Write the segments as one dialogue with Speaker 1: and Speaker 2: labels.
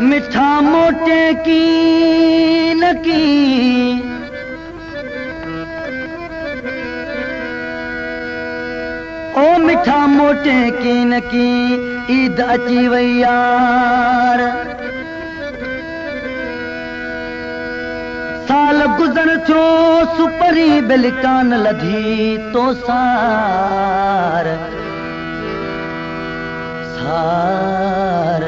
Speaker 1: मिठा मोटे की नकी ओ मिठा मोटे की नकी ईद अची वई यार। साल गुज़र थियो सुपरी बिलकान लधी तो सार सार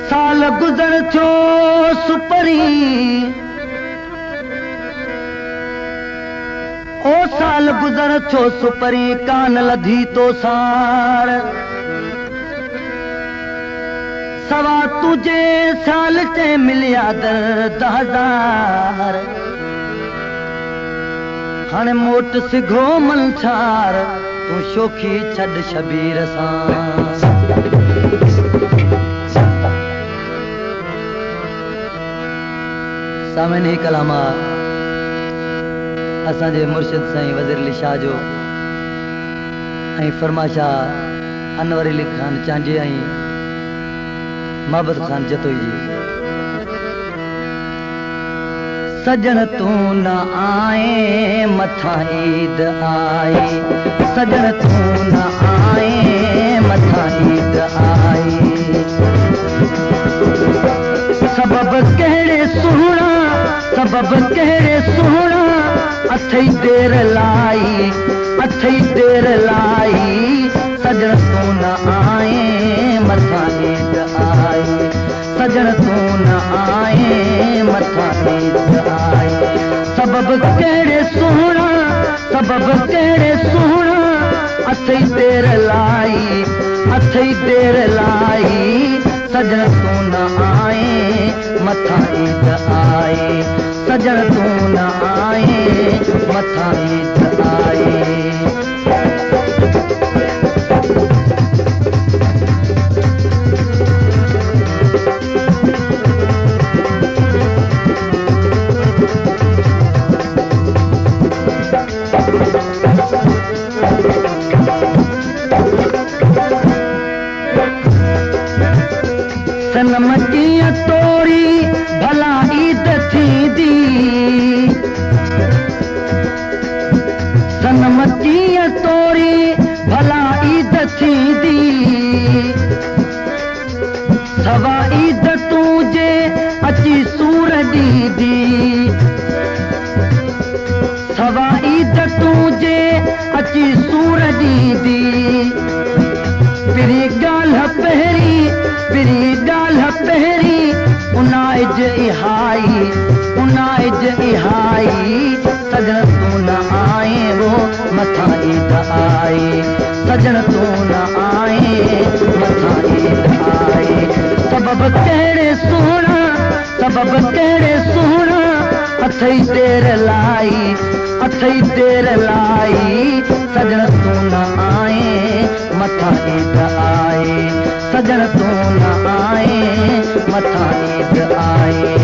Speaker 1: साल गुज़र थियो सुपरी ओ साल गुज़र थियो सुपरी कान लधी तो सार। सवा तुझे साल ते मिलिया दर्द हजार हाणे मोट सिघो मनछार तू शोखी छॾ शबीर सां। सामने कलामा असांजे मुर्शिद साईं वज़ीर अली शाह जो ऐं फरमाशा अनवर अली खान चांजी ऐं मोहब्बत खान जतोई जी। सजन तू न आए मथा ईद आई, सजन तू न आए मथा ईद आई। सबब कहिड़े सुहिणा सबब कहिड़े सुहिणा अथई देर लाई अथई देर लाई। सजन तू न आए मथा ईद आई, सजन तू न आए मथा ईद आई। सबब कहिड़े सुहिणा सबब कहिड़े सुहिणा अथई देर लाई अथई देर लाई। सजन तू न आए मथा ईद आई, सजन तू न आए मथा ईद आई। सनम कीअं तोरी भला ईद थींदी, सनम कीअं तोरी भला ईद थींदी। सवा ईद तुझे अची सूर ॾींदी, सवा ईद तुझे अची सूर ॾींदी। पिरी ॻाल्हि पहिरीं पिरी ॻाल्हि पहिरीं उनाइज इहाई उनाइज इहाई। सजन तू न आए वो मथा ईद आई, सजन तू न आए मथा ईद आई। सबब कहिड़े सुहिणा सबब कहिड़े सुहिणा अथई देर लाई अथई देर लाई। सजन तू न आए मथा ईद आई, सजन तू न आए मथा ईद आई।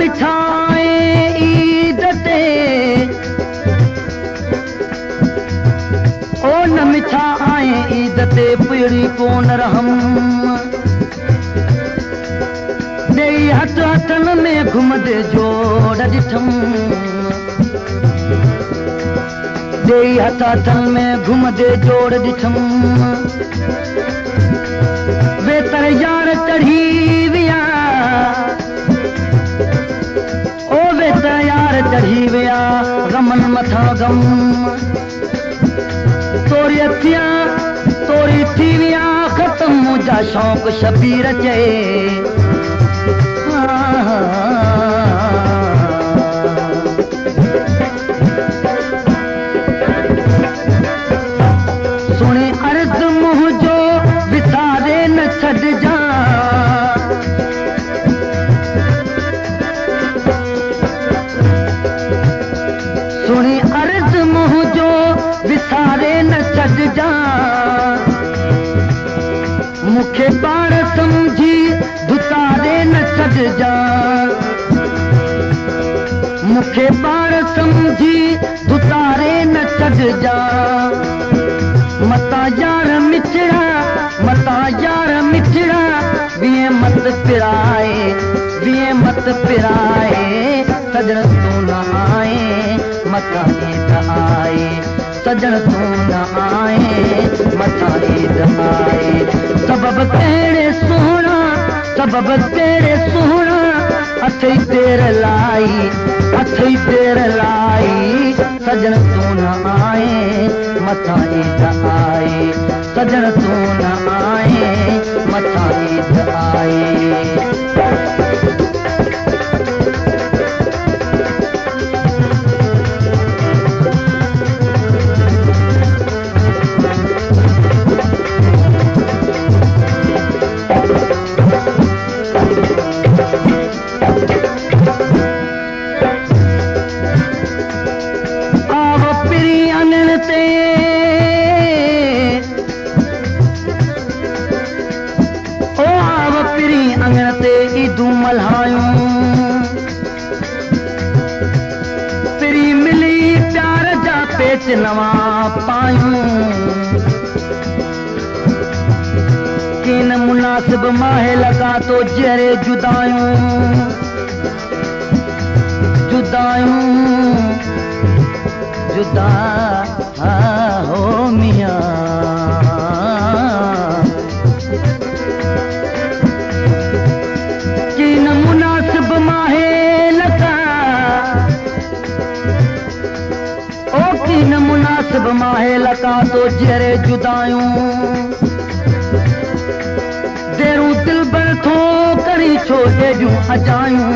Speaker 1: मिठाए ईद ते ओ न मिठा आए ईद ते पीड़ी कोन रहम देई हथ हथन में घुमदे जोड़ ॾिठम देई हथ हथन में घुमदे जोड़ ॾिठम बेतर यार चढ़ी विया ओ बेतर यार चढ़ी विया गमन मथा गम तोरी अखियां तोरी थी विया ख़त्म मुंहिंजा शौक़ शबीर चए सुने अर्ज़ मुंहिंजो विसारे न छॾिजां सुने अर्ज़ मुंहिंजो विसारे न छॾिजां मूंखे पाण सम्झी दुतारे न छॾिजां मूंखे पाण सम्झी दुतारे न छॾिजां मता यार मिठड़ा वीअं मत पिराए सजण तूं न आए मथा ईद आए सजण तूं न आए मथा ईद आए सबब कहिड़े सुहिणा अथई देर लाई सजण तूं न आए मथा ईद आए सजण तूं न आए मथा ईद आए पिरी मिली प्यार जा पेच नवां पायूं किन मुनासिब माहे लगा तो जहरे जुदायूं जुदा हो मियां मुनासिब माहे लगा ओ किन मुनासिब माहे लगा तो जहरे जुदायूं देरूं दिल बर थो करी छो एॾियूं अजायूं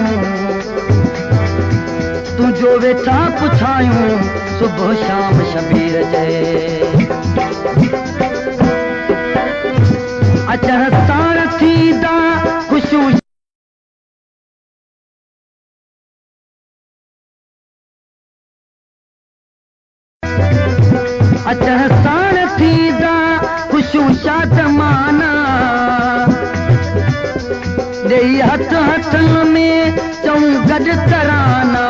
Speaker 1: तुंहिंजो वेठा पुछायूं सुबुह शाम शबीर चए अचण साण थींदा ख़ुशियूं अचण साण थींदा ख़ुशियूं शादमाना ॾेई हथ हथन में चऊं गॾु तराना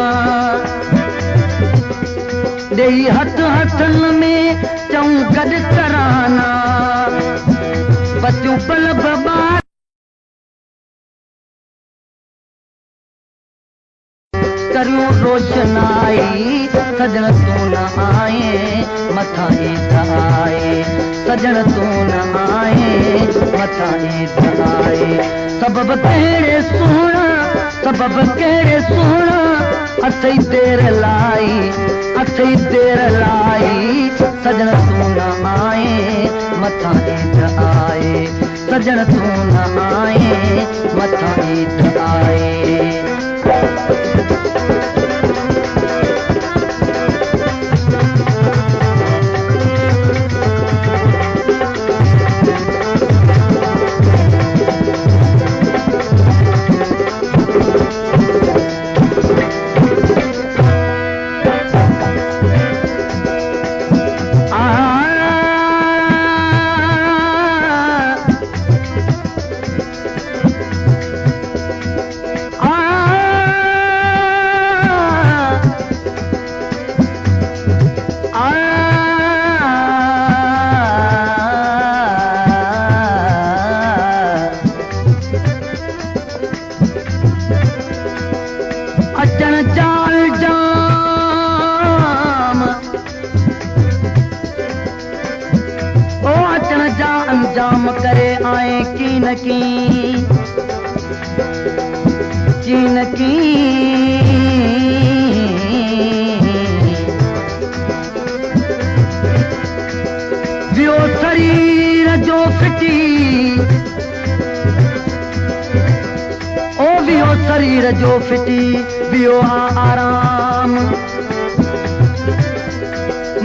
Speaker 1: ॾेई हथ हथन में चऊं गॾु तराना बचियूं पल ॿार करियूं रोशनाई सजण तूं न आए मथा ईद आए सजण तूं न आए मथा ईद आए सबब कहिड़े सुहिणा अथई देर लाई सजण तूं न आए मथा ईद आए सजण तूं न आए मथा ईद आए जा अंजाम करे आए की न की वियो शरीर जो फिटी ओ वियो शरीर जो फिटी वियो आराम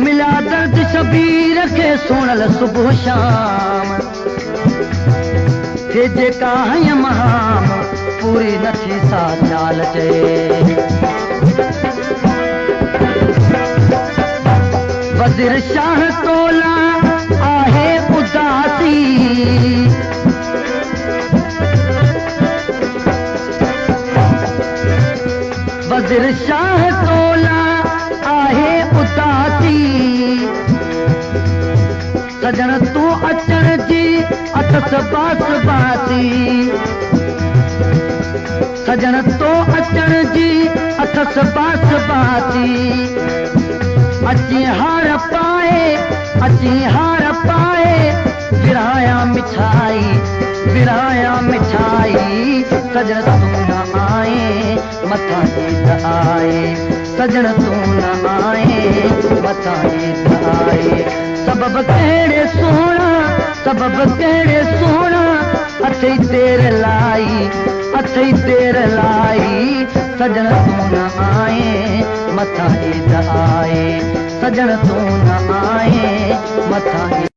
Speaker 1: मिला दर्द शबीर के सुनल सुबह शाम थे जेका महाम पूरी नथी सा चाल चे वज़ीर शाह तोला आहे उदासी वज़ीर शाह तोला आहे उदासी सजन तू अचण जी अथस बास बासी सजन तो अचण जी अथस बास बासी अची हार पाए विराया मिठाई सजन तू न आए मथा ईद आए सजन तू न आए मथा ईद आए सबब कहिड़े सोना अथई तेर लाई सजन तू न आए मथा ईद आए सजन तू न आए मथा